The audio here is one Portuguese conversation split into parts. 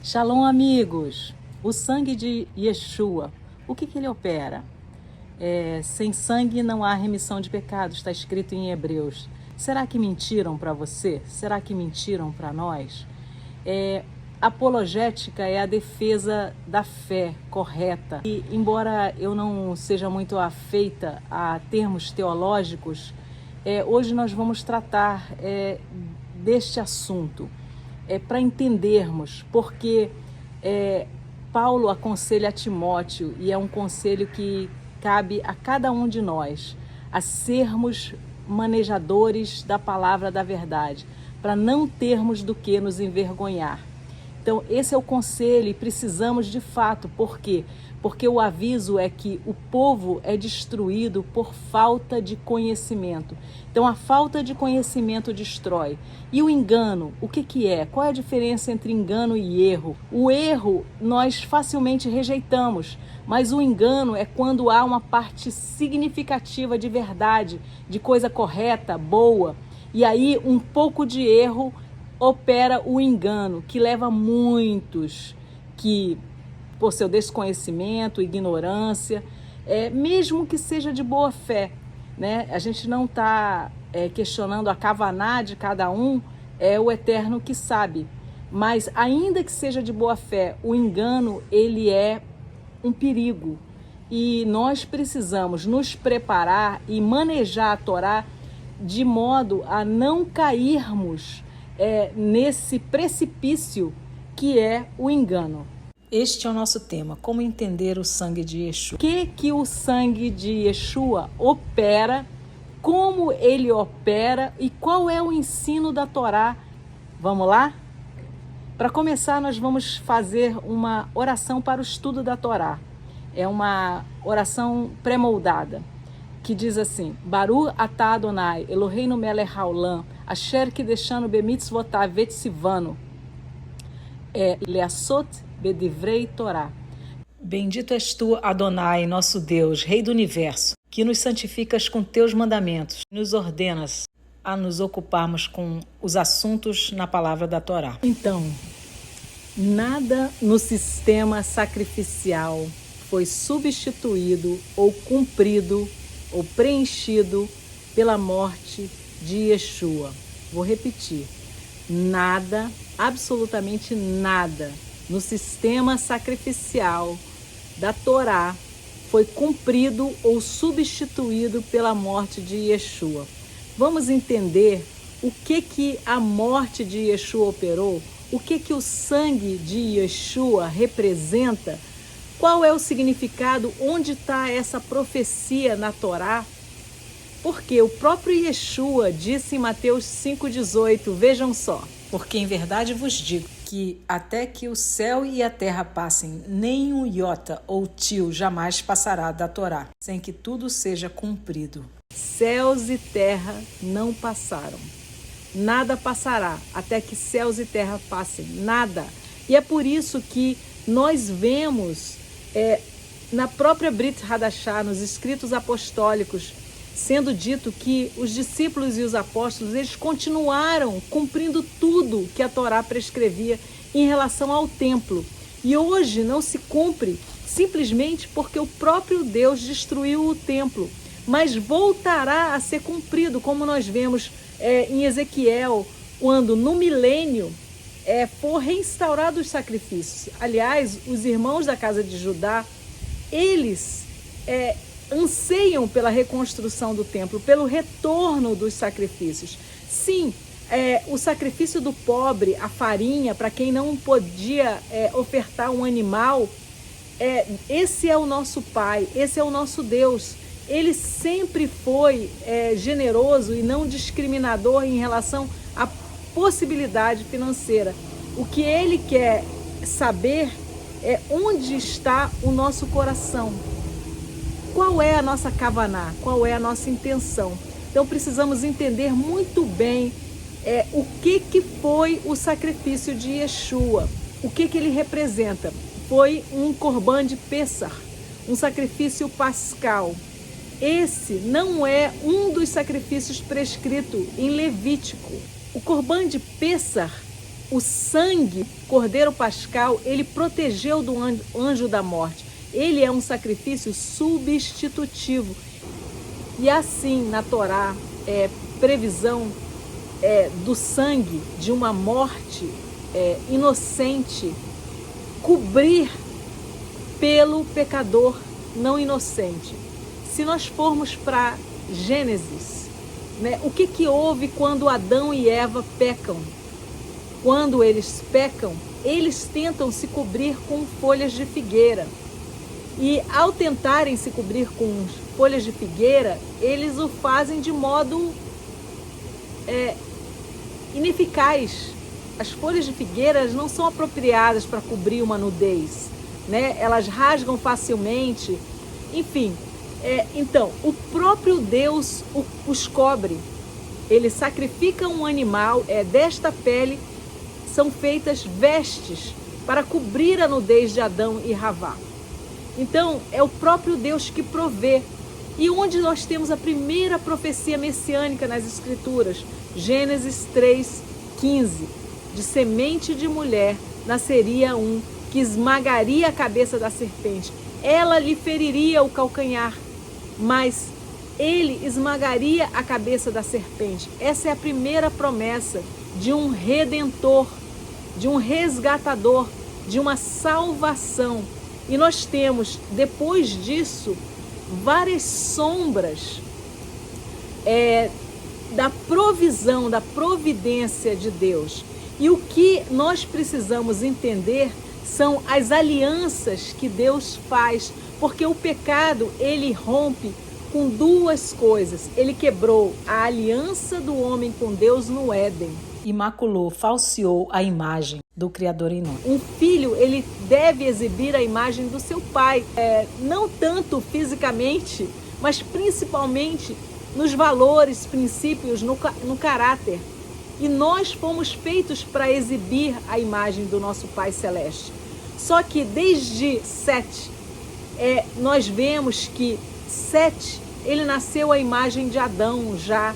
Shalom, amigos! O sangue de Yeshua, o que ele opera? Sem sangue não há remissão de pecados, está escrito em Hebreus. Será que mentiram para você? Será que mentiram para nós? Apologética é a defesa da fé correta. E, embora eu não seja muito afeita a termos teológicos, hoje nós vamos tratar deste assunto. Para entendermos, porque Paulo aconselha a Timóteo, e é um conselho que cabe a cada um de nós, a sermos manejadores da palavra da verdade, para não termos do que nos envergonhar. Então, esse é o conselho e precisamos de fato. Por quê? Porque o aviso é que o povo é destruído por falta de conhecimento. Então, a falta de conhecimento destrói. E o engano, o que é? Qual é a diferença entre engano e erro? O erro nós facilmente rejeitamos, mas o engano é quando há uma parte significativa de verdade, de coisa correta, boa. E aí, um pouco de erro opera o engano, que leva muitos que, por seu desconhecimento, ignorância, mesmo que seja de boa fé, né? A gente não está questionando a kavaná de cada um, é o Eterno que sabe. Mas ainda que seja de boa fé, o engano, ele é um perigo. E nós precisamos nos preparar e manejar a Torá de modo a não cairmos nesse precipício que é o engano. Este é o nosso tema, como entender o sangue de Yeshua. O que o sangue de Yeshua opera, como ele opera e qual é o ensino da Torá. Vamos lá? Para começar, nós vamos fazer uma oração para o estudo da Torá. É uma oração pré-moldada, que diz assim: Baruch atah Adonai, Eloheinu melech haolam, asher kideshanu bemitzvotav vetzivanu, leasot bedivrei Torá. Bendito és tu, Adonai, nosso Deus, Rei do Universo, que nos santificas com teus mandamentos, nos ordenas a nos ocuparmos com os assuntos na palavra da Torá. Então, nada no sistema sacrificial foi substituído ou cumprido ou preenchido pela morte de Yeshua. Vou repetir: nada, absolutamente nada no sistema sacrificial da Torá foi cumprido ou substituído pela morte de Yeshua. Vamos entender o que a morte de Yeshua operou, o que o sangue de Yeshua representa. Qual é o significado? Onde está essa profecia na Torá? Porque o próprio Yeshua disse em Mateus 5,18, vejam só: porque em verdade vos digo que até que o céu e a terra passem, nem um iota ou tio jamais passará da Torá, sem que tudo seja cumprido. Céus e terra não passaram. Nada passará até que céus e terra passem. Nada. E é por isso que nós vemos na própria Brit Hadashah, nos escritos apostólicos, sendo dito que os discípulos e os apóstolos, eles continuaram cumprindo tudo que a Torá prescrevia em relação ao templo. E hoje não se cumpre simplesmente porque o próprio Deus destruiu o templo, mas voltará a ser cumprido, como nós vemos em Ezequiel, quando no milênio for reinstaurado os sacrifícios. Aliás, os irmãos da casa de Judá, eles anseiam pela reconstrução do templo, pelo retorno dos sacrifícios. Sim, o sacrifício do pobre, a farinha, para quem não podia ofertar um animal, esse é o nosso Pai, esse é o nosso Deus. Ele sempre foi generoso e não discriminador em relação à possibilidade financeira. O que ele quer saber é onde está o nosso coração. Qual é a nossa kavaná? Qual é a nossa intenção? Então precisamos entender muito bem o que foi o sacrifício de Yeshua. O que ele representa? Foi um corban de Pessah, um sacrifício pascal. Esse não é um dos sacrifícios prescritos em Levítico. O corban de Pessah o sangue, Cordeiro Pascal, ele protegeu do anjo da morte. Ele é um sacrifício substitutivo. E assim, na Torá, previsão do sangue de uma morte inocente cobrir pelo pecador não inocente. Se nós formos para Gênesis, né, o que houve quando Adão e Eva pecam? Quando eles pecam, eles tentam se cobrir com folhas de figueira. E ao tentarem se cobrir com folhas de figueira, eles o fazem de modo ineficaz. As folhas de figueira não são apropriadas para cobrir uma nudez, né? Elas rasgam facilmente. Enfim, então, o próprio Deus os cobre. Ele sacrifica um animal, desta pele são feitas vestes para cobrir a nudez de Adão e Havá. Então, é o próprio Deus que provê. E onde nós temos a primeira profecia messiânica nas Escrituras? Gênesis 3:15. De semente de mulher nasceria um que esmagaria a cabeça da serpente. Ela lhe feriria o calcanhar, mas ele esmagaria a cabeça da serpente. Essa é a primeira promessa de um redentor, de um resgatador, de uma salvação. E nós temos, depois disso, várias sombras da provisão, da providência de Deus. E o que nós precisamos entender são as alianças que Deus faz, porque o pecado, ele rompe com duas coisas. Ele quebrou a aliança do homem com Deus no Éden. Imaculou, falseou a imagem do Criador em nós. Um filho, ele deve exibir a imagem do seu pai, não tanto fisicamente, mas principalmente nos valores, princípios, no caráter. E nós fomos feitos para exibir a imagem do nosso Pai Celeste. Só que desde Sete, nós vemos que Sete, ele nasceu à imagem de Adão já.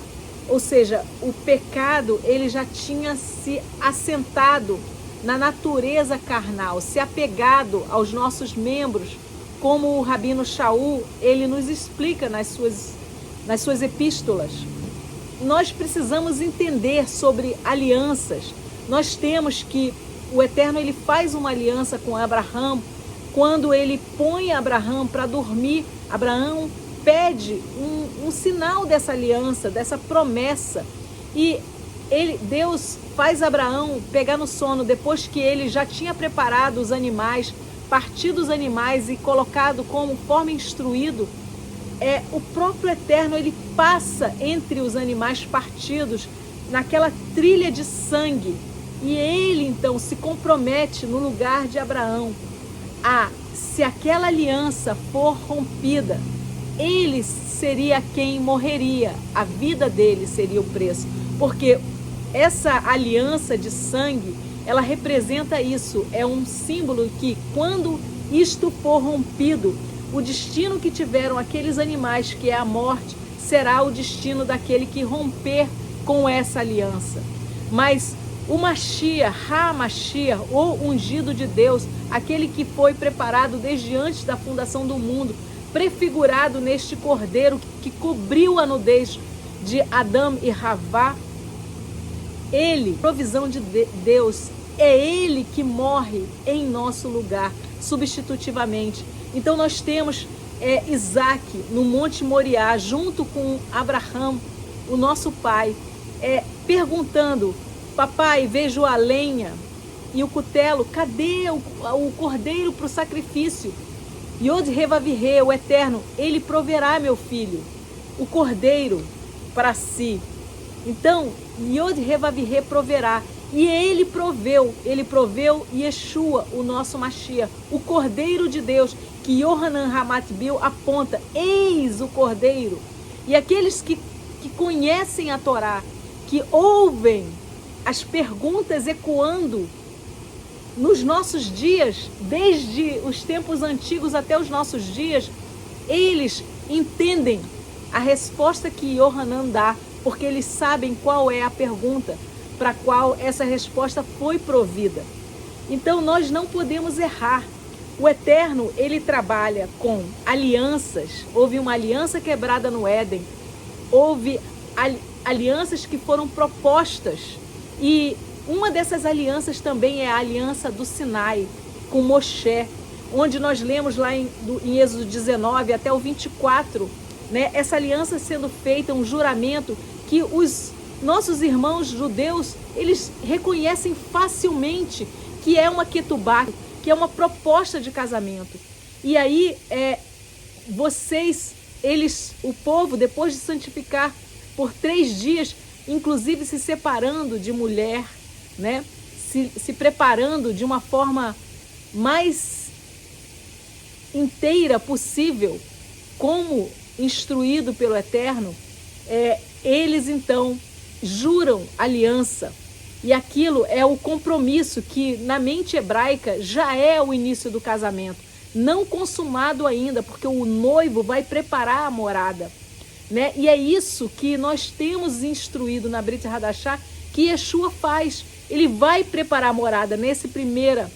Ou seja, o pecado, ele já tinha se assentado na natureza carnal, se apegado aos nossos membros, como o Rabino Shaul, ele nos explica nas suas epístolas. Nós precisamos entender sobre alianças. Nós temos que o Eterno, ele faz uma aliança com Abraão. Quando ele põe Abraão para dormir, Abraão pede um sinal dessa aliança, dessa promessa. E Deus faz Abraão pegar no sono, depois que ele já tinha preparado os animais, partido os animais e colocado conforme instruído. O próprio Eterno, ele passa entre os animais partidos naquela trilha de sangue, e ele então se compromete no lugar de Abraão se aquela aliança for rompida, ele seria quem morreria, a vida dele seria o preço, porque essa aliança de sangue, ela representa isso, é um símbolo que quando isto for rompido, o destino que tiveram aqueles animais, que é a morte, será o destino daquele que romper com essa aliança. Mas o Mashiach, Ha-Mashiach, o ungido de Deus, aquele que foi preparado desde antes da fundação do mundo, prefigurado neste cordeiro que cobriu a nudez de Adão e Havá, ele, provisão de Deus, é ele que morre em nosso lugar, substitutivamente. Então nós temos Isaac no Monte Moriá, junto com Abraão, o nosso pai, perguntando: papai, vejo a lenha e o cutelo, cadê o cordeiro para o sacrifício? Yod Revavirê, o Eterno, ele proverá, meu filho, o cordeiro para si. Então, Yod Revavirê proverá. E ele proveu Yeshua, o nosso Mashiach, o Cordeiro de Deus, que Yohanan Hamatbil aponta: eis o Cordeiro. E aqueles que conhecem a Torá, que ouvem as perguntas ecoando nos nossos dias, desde os tempos antigos até os nossos dias, eles entendem a resposta que Yohanan dá, porque eles sabem qual é a pergunta. para a qual essa resposta foi provida. Então nós não podemos errar. O Eterno, ele trabalha com alianças. Houve uma aliança quebrada no Éden, houve alianças que foram propostas, e uma dessas alianças também é a aliança do Sinai com Moshe, onde nós lemos lá em Êxodo 19 até o 24, né? Essa aliança sendo feita, um juramento que os nossos irmãos judeus, eles reconhecem facilmente que é uma ketubá, que é uma proposta de casamento. E aí, o povo, depois de santificar por 3 dias, inclusive se separando de mulher, né? Se preparando de uma forma mais inteira possível, como instruído pelo Eterno, eles então juram aliança. E aquilo é o compromisso que na mente hebraica já é o início do casamento, não consumado ainda, porque o noivo vai preparar a morada, né? E é isso que nós temos instruído na Brit Hadashah, que Yeshua faz. Ele vai preparar a morada nessa primeira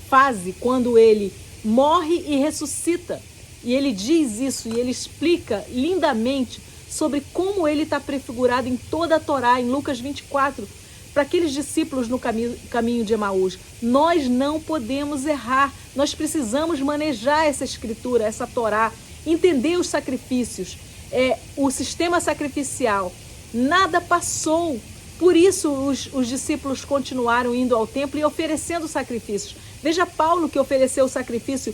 fase, quando ele morre e ressuscita. E ele diz isso, e ele explica lindamente sobre como ele está prefigurado em toda a Torá, em Lucas 24, para aqueles discípulos no caminho de Emaús. Nós não podemos errar, nós precisamos manejar essa escritura, essa Torá, entender os sacrifícios, o sistema sacrificial. Nada passou, por isso os discípulos continuaram indo ao templo e oferecendo sacrifícios. Veja Paulo, que ofereceu o sacrifício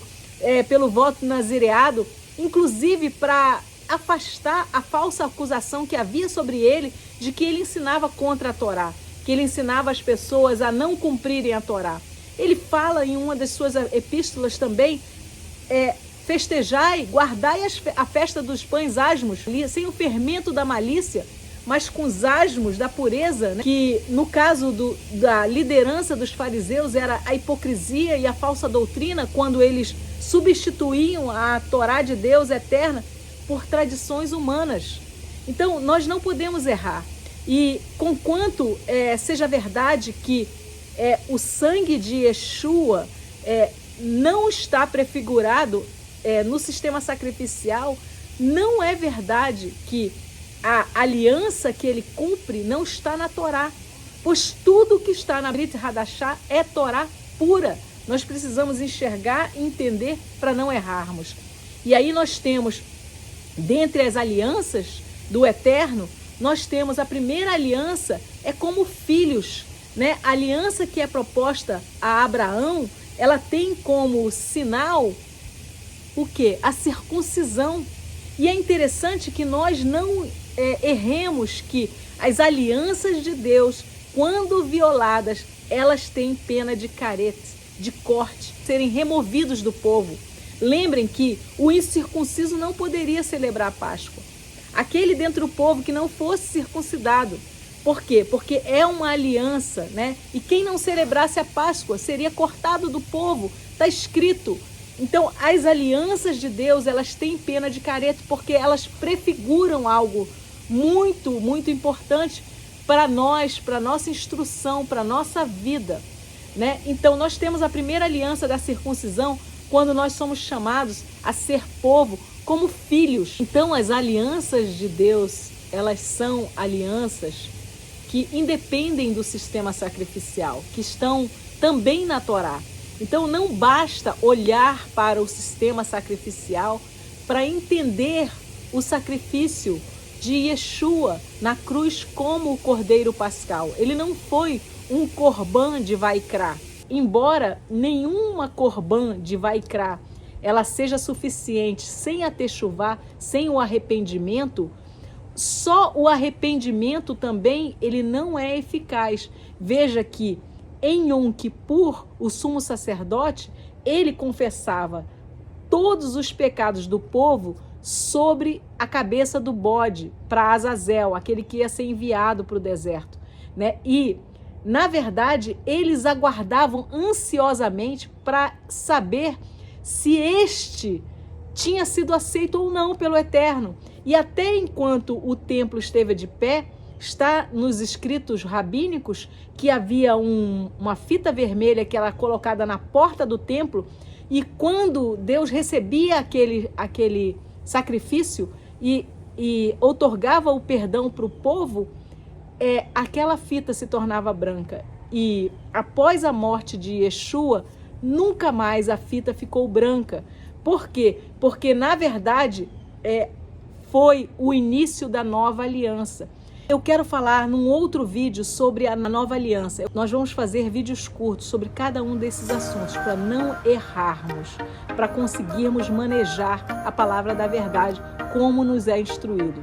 pelo voto nazireado, inclusive para afastar a falsa acusação que havia sobre ele de que ele ensinava contra a Torá, que ele ensinava as pessoas a não cumprirem a Torá. Ele fala em uma das suas epístolas também, festejai, guardai a festa dos pães asmos, sem o fermento da malícia, mas com os asmos da pureza, né? Que no caso da liderança dos fariseus era a hipocrisia e a falsa doutrina, quando eles substituíam a Torá de Deus eterna por tradições humanas. Então nós não podemos errar. E conquanto seja verdade que o sangue de Yeshua não está prefigurado no sistema sacrificial, não é verdade que a aliança que ele cumpre não está na Torá, pois tudo que está na Brit Hadashah é Torá pura. Nós precisamos enxergar e entender para não errarmos. E aí nós temos, dentre as alianças do Eterno, nós temos a primeira aliança, como filhos, né? A aliança que é proposta a Abraão, ela tem como sinal o quê? A circuncisão. E é interessante que nós não erremos que as alianças de Deus, quando violadas, elas têm pena de carete, de corte, serem removidos do povo. Lembrem que o incircunciso não poderia celebrar a Páscoa. Aquele dentro do povo que não fosse circuncidado. Por quê? Porque é uma aliança, né? E quem não celebrasse a Páscoa seria cortado do povo. Está escrito. Então, as alianças de Deus, elas têm pena de carete, porque elas prefiguram algo muito, muito importante para nós, para a nossa instrução, para a nossa vida, né? Então, nós temos a primeira aliança da circuncisão, quando nós somos chamados a ser povo como filhos. Então, as alianças de Deus, elas são alianças que independem do sistema sacrificial, que estão também na Torá. Então, não basta olhar para o sistema sacrificial para entender o sacrifício de Yeshua na cruz como o Cordeiro Pascal. Ele não foi um corban de Vaikra. Embora nenhuma corban de Vaikra ela seja suficiente sem a techuvá, sem o arrependimento, só o arrependimento também ele não é eficaz. Veja que em Yom Kippur, o sumo sacerdote, ele confessava todos os pecados do povo sobre a cabeça do bode para Azazel, aquele que ia ser enviado para o deserto, né? E, na verdade, eles aguardavam ansiosamente para saber se este tinha sido aceito ou não pelo Eterno. E até enquanto o templo esteve de pé, Está nos escritos rabínicos que havia uma fita vermelha que era colocada na porta do templo, e quando Deus recebia aquele sacrifício e outorgava o perdão para o povo, aquela fita se tornava branca. E após a morte de Yeshua, nunca mais a fita ficou branca. Por quê? Porque, na verdade, foi o início da nova aliança. Eu quero falar num outro vídeo sobre a nova aliança. Nós vamos fazer vídeos curtos sobre cada um desses assuntos para não errarmos, para conseguirmos manejar a palavra da verdade como nos é instruído.